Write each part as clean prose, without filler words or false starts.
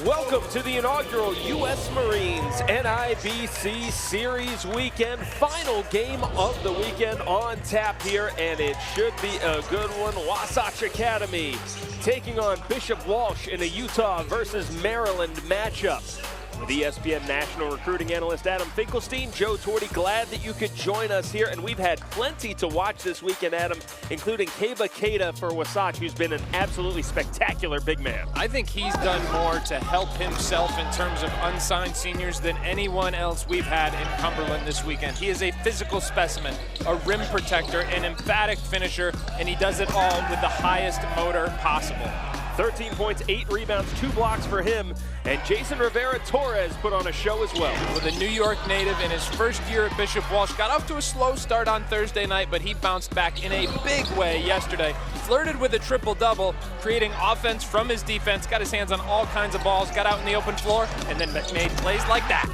Welcome to the inaugural U.S. Marines NIBC Series weekend. Final game of the weekend on tap here, and it should be a good one. Wasatch Academy taking on Bishop Walsh in a Utah versus Maryland matchup. With ESPN national recruiting analyst Adam Finkelstein, Joe Torty, glad that you could join us here. And we've had plenty to watch this weekend, Adam, including Keba Keita for Wasatch, who's been an absolutely spectacular big man. I think he's done more to help himself in terms of unsigned seniors than anyone else we've had in Cumberland this weekend. He is a physical specimen, a rim protector, an emphatic finisher, and he does it all with the highest motor possible. 13 points, 8 rebounds, 2 blocks for him. And Jason Rivera-Torres put on a show as well. With a New York native in his first year at Bishop Walsh, got off to a slow start on Thursday night, but he bounced back in a big way yesterday. Flirted with a triple-double, creating offense from his defense, got his hands on all kinds of balls, got out in the open floor, and then made plays like that.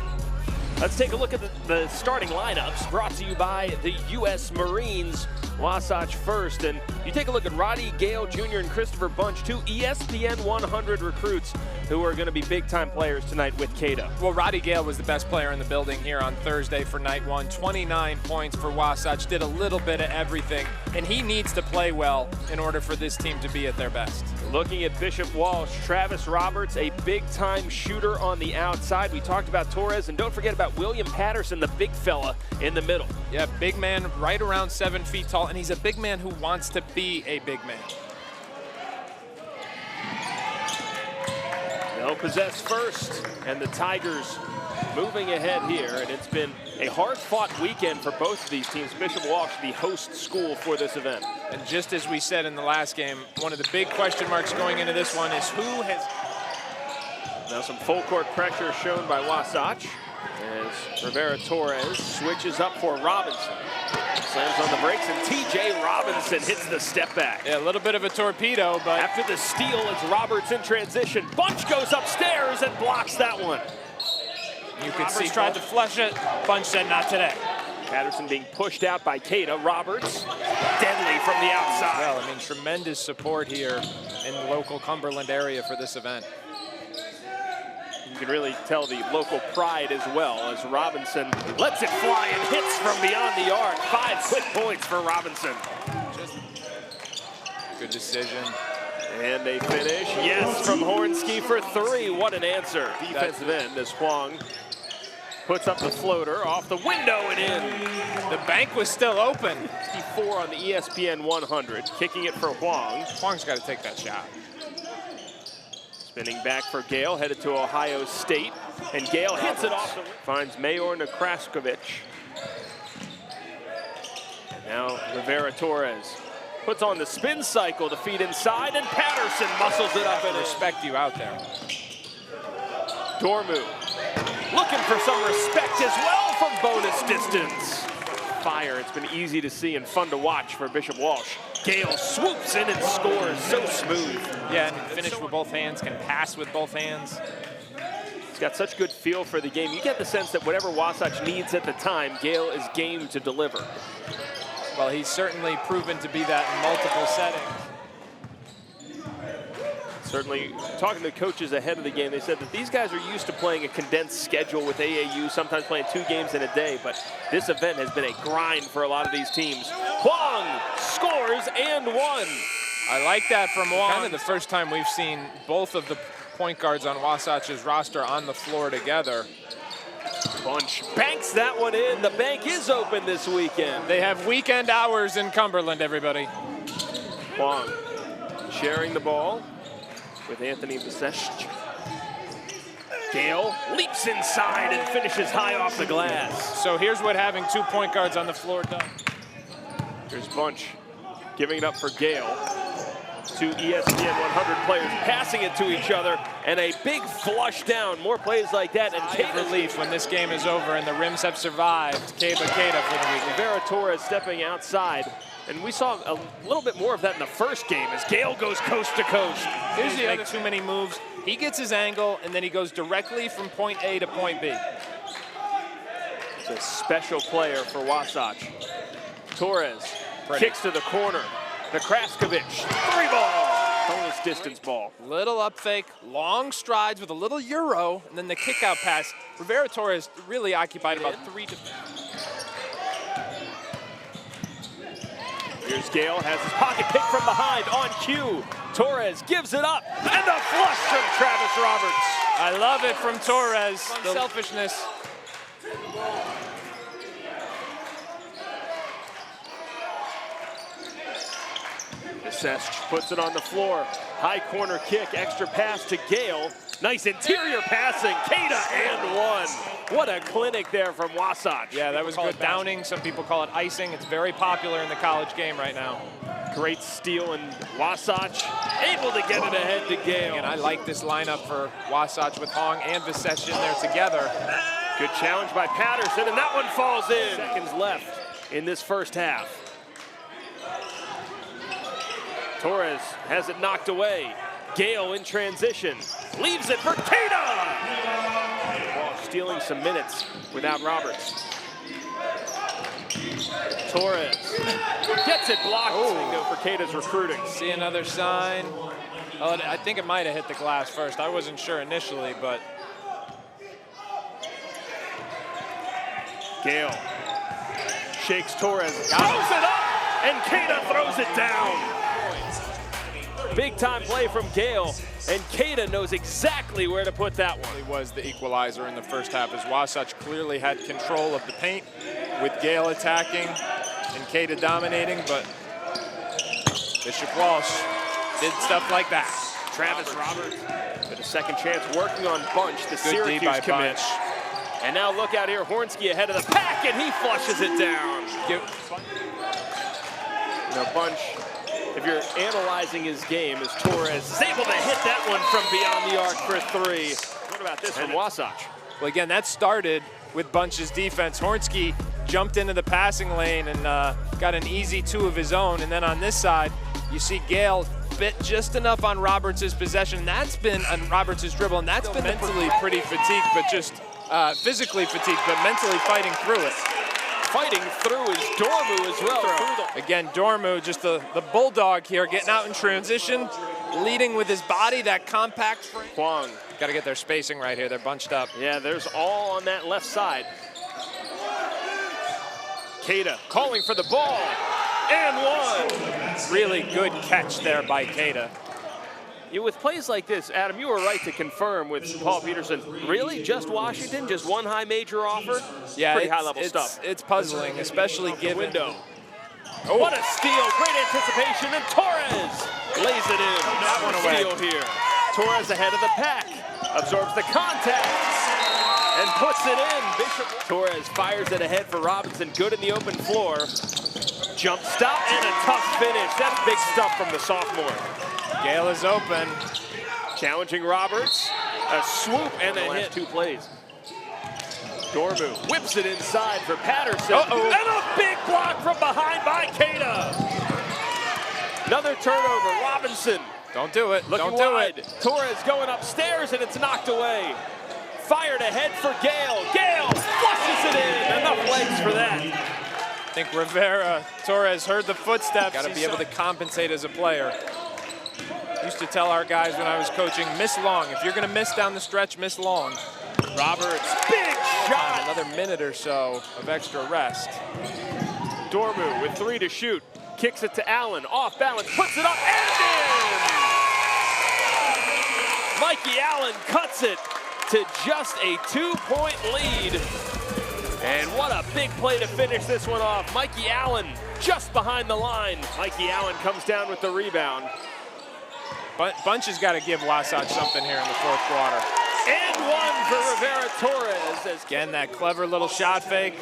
Let's take a look at the starting lineups brought to you by the U.S. Marines. Wasatch first, and you take a look at Roddy Gale Jr. and Christopher Bunch, two ESPN 100 recruits who are going to be big-time players tonight with Keita. Well, Roddy Gale was the best player in the building here on Thursday for night one. 29 points for Wasatch, did a little bit of everything, and he needs to play well in order for this team to be at their best. Looking at Bishop Walsh, Travis Roberts, a big-time shooter on the outside. We talked about Torres, and don't forget about William Patterson, the big fella in the middle. Yeah, big man, right around 7 feet tall, and he's a big man who wants to be a big man. They'll possess first, and the Tigers moving ahead here, and it's been a hard-fought weekend for both of these teams. Bishop Walsh, the host school for this event. And just as we said in the last game, one of the big question marks going into this one is who has... Now some full court pressure shown by Wasatch as Rivera-Torres switches up for Robinson. Slams on the brakes, and T.J. Robinson hits the step back. Yeah, a little bit of a torpedo, but... After the steal, it's Roberts in transition. Bunch goes upstairs and blocks that one. You could see tried to flush it. Bunch said not today. Patterson being pushed out by Keita. Roberts, deadly from the outside. Well, I mean, tremendous support here in the local Cumberland area for this event. You can really tell the local pride as well as Robinson lets it fly and hits from beyond the arc. 5 quick points for Robinson. Good decision. And they finish, yes, from Hornsky for 3. What an answer. Defensive end as Huang puts up the floater off the window and in. The bank was still open. 64 on the ESPN 100, kicking it for Huang. Huang's got to take that shot. Spinning back for Gale, headed to Ohio State. And Gale hits it off the finds Mayor Nekraskovich. Now Rivera-Torres puts on the spin cycle to feed inside, and Patterson muscles it up. And respect you out there. Dormu looking for some respect as well from bonus distance. Fire, it's been easy to see and fun to watch for Bishop Walsh. Gale swoops in and scores, so smooth. Yeah, and finish with both hands, can pass with both hands. He's got such good feel for the game. You get the sense that whatever Wasatch needs at the time, Gale is game to deliver. Well, he's certainly proven to be that in multiple settings. Certainly, talking to coaches ahead of the game, they said that these guys are used to playing a condensed schedule with AAU, sometimes playing 2 games in a day, but this event has been a grind for a lot of these teams. Huang scores and 1. I like that from Huang. Kind of the first time we've seen both of the point guards on Wasatch's roster on the floor together. Bunch banks that one in. The bank is open this weekend. They have weekend hours in Cumberland, everybody. Huang sharing the ball with Anthony Wasatch. Gale leaps inside and finishes high off the glass. So here's what having 2 point guards on the floor does. Here's Bunch giving it up for Gale. 2 ESPN 100 players passing it to each other, and a big flush down. More plays like that, and Keita relief when this game is over and the rims have survived. Keba Keita for the week. Rivera-Torres stepping outside. And we saw a little bit more of that in the first game as Gale goes coast to coast. Here's the other too many moves. He gets his angle, and then he goes directly from point A to point B. It's a special player for Wasatch. Torres kicks to the corner. Nekraskovich, 3 ball. Bonus this distance ball. Little up fake, long strides with a little Euro, and then the kick out pass. Rivera Torres really occupied about 3 defenders. Here's Gale, has his pocket pick from behind on cue. Torres gives it up, and a flush from Travis Roberts. I love it from Torres. Selfishness. Wasatch puts it on the floor. High corner kick, extra pass to Gale. Nice interior passing, Keita and one. What a clinic there from Wasatch. Yeah, that was good downing. Some people call it icing. It's very popular in the college game right now. Great steal, and Wasatch able to get it ahead to Gale. And I like this lineup for Wasatch with Hong and Wasatch in there together. Good challenge by Patterson, and that one falls in. Seconds left in this first half. Torres has it knocked away. Gale in transition, leaves it for Keita! Walsh stealing some minutes without Roberts. Torres gets it blocked. Go for Keita's recruiting. See another sign. Oh, I think it might have hit the glass first. I wasn't sure initially, but. Gale shakes Torres, throws it up, and Keita throws it down. Big time play from Gale, and Keita knows exactly where to put that one. He was the equalizer in the first half as Wasatch clearly had control of the paint with Gale attacking and Keita dominating, but Bishop Walsh did stuff like that. Travis Roberts with a second chance working on Bunch, the Good Syracuse D by commit. Bunch. And now look out here, Hornsky ahead of the pack, and he flushes it down. Bunch, if you're analyzing his game, as Torres is able to hit that one from beyond the arc for 3. What about this from Wasatch? Well, again, that started with Bunch's defense. Hornsky jumped into the passing lane and got an easy 2 of his own. And then on this side, you see Gale bit just enough on Roberts' possession. That's been on Roberts' dribble, and that's been mentally pretty fatigued, but just physically fatigued, but mentally fighting through it. Fighting through is Dormu as well. Again, Dormu, just the bulldog here, getting out in transition, leading with his body, that compact frame. Kwong. Got to get their spacing right here. They're bunched up. Yeah, there's all on that left side. Keita calling for the ball, and one. Really good catch there by Keita. With plays like this, Adam, you were right to confirm with Paul Peterson. Really, just Washington, just one high major offer? Yeah, pretty high-level stuff. It's puzzling, especially given. Window. Oh, what a steal! Great anticipation, and Torres lays it in. That one away. Steal here. Torres ahead of the pack, absorbs the contact, and puts it in. Bishop Torres fires it ahead for Robinson. Good in the open floor. Jump stop and a tough finish. That's big stuff from the sophomore. Gale is open. Challenging Roberts. A swoop and a hit. 2 plays. Dormu whips it inside for Patterson. And a big block from behind by Keita. Another turnover. Robinson. Don't do it. Looking Don't do wide. it. Torres going upstairs, and it's knocked away. Fired ahead for Gale. Gale flushes it in. Enough legs for that. I think Rivera Torres heard the footsteps. Got to be able to compensate as a player. Used to tell our guys when I was coaching, miss long. If you're going to miss down the stretch, miss long. Roberts, big shot. Another minute or so of extra rest. Dormu with 3 to shoot. Kicks it to Allen, off balance, puts it up and in! Mikey Allen cuts it to just a 2-point lead. And what a big play to finish this one off. Mikey Allen just behind the line. Mikey Allen comes down with the rebound. Bunch has got to give Wasatch something here in the 4th quarter. And one for Rivera Torres. Again, that clever little shot fake.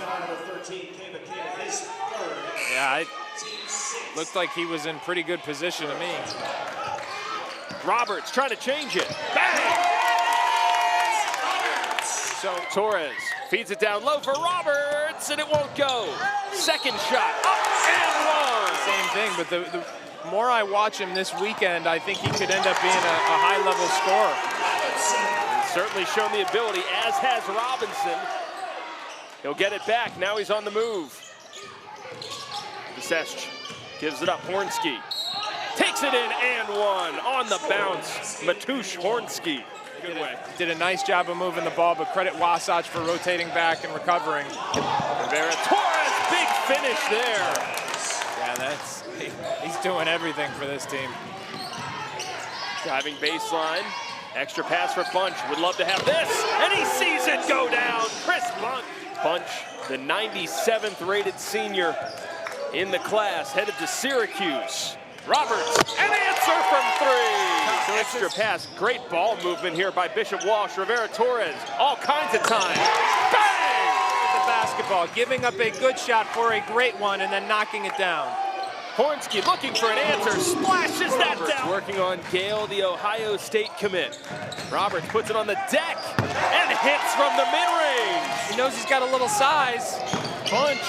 Yeah, it looked like he was in pretty good position to me. Roberts trying to change it. Bang! So Torres feeds it down low for Roberts, and it won't go. Second shot, up and one. Same thing, but the more I watch him this weekend, I think he could end up being a high-level scorer. He's certainly shown the ability, as has Robinson. He'll get it back. Now he's on the move. Wasatch gives it up. Hornsky Takes it in and one. On the bounce, Matusz Hornski. Good way. Did a nice job of moving the ball, but credit Wasatch for rotating back and recovering. Torres, big finish there. Yeah, he's doing everything for this team. Driving baseline. Extra pass for Bunch. Would love to have this. And he sees it go down. Chris Bunch. Bunch, the 97th rated senior in the class, headed to Syracuse. Roberts, an answer from three. Extra pass, great ball movement here by Bishop Walsh. Rivera Torres, all kinds of time. Bang! The basketball, giving up a good shot for a great one and then knocking it down. Hornski looking for an answer, splashes that down. Working on Gale, the Ohio State commit. Roberts puts it on the deck and hits from the mid-range. He knows he's got a little size. Bunch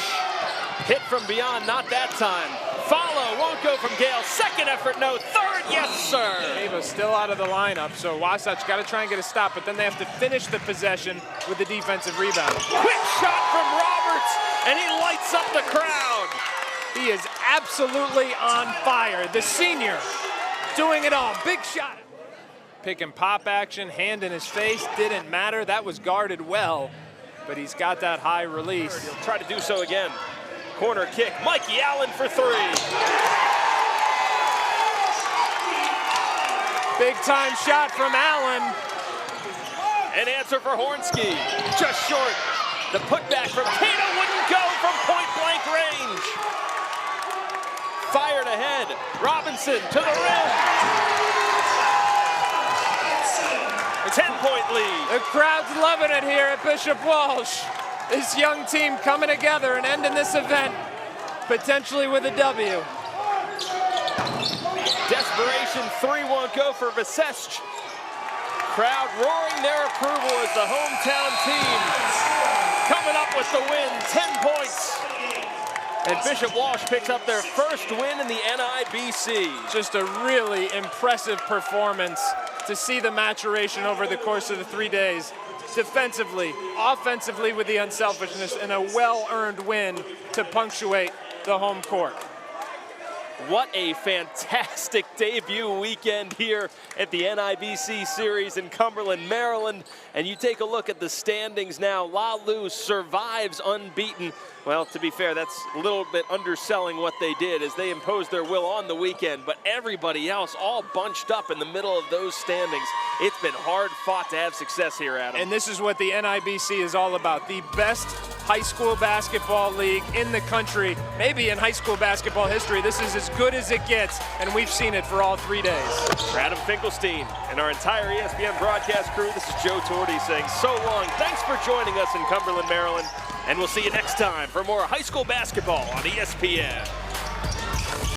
hit from beyond, not that time. Follow, won't go from Gale. Second effort, no. Third, yes, sir. Ava's still out of the lineup, so Wasatch got to try and get a stop, but then they have to finish the possession with the defensive rebound. Quick shot from Roberts, and he lights up the crowd. He is absolutely on fire. The senior doing it all. Big shot. Pick and pop action, hand in his face, didn't matter. That was guarded well, but he's got that high release. He'll try to do so again. Corner kick, Mikey Allen for three. Big time shot from Allen. An answer for Hornski, just short. The putback from Cato wouldn't go from point blank range. Fired ahead, Robinson to the rim. A 10-point lead. The crowd's loving it here at Bishop Walsh. This young team coming together and ending this event potentially with a W. Desperation, 3 won't go for Wasatch. Crowd roaring their approval as the hometown team coming up with the win, 10 points. And Bishop Walsh picks up their first win in the NIBC. Just a really impressive performance to see the maturation over the course of the 3 days. Defensively, offensively with the unselfishness, and a well-earned win to punctuate the home court. What a fantastic debut weekend here at the NIBC Series in Cumberland, Maryland. And you take a look at the standings now. La Lu survives unbeaten. Well, to be fair, that's a little bit underselling what they did as they imposed their will on the weekend. But everybody else all bunched up in the middle of those standings. It's been hard fought to have success here, Adam. And this is what the NIBC is all about. The best high school basketball league in the country, maybe in high school basketball history. This is as good as it gets, and we've seen it for all 3 days. For Adam Finkelstein and our entire ESPN broadcast crew, this is Joe Torti saying so long. Thanks for joining us in Cumberland, Maryland, and we'll see you next time for more high school basketball on ESPN.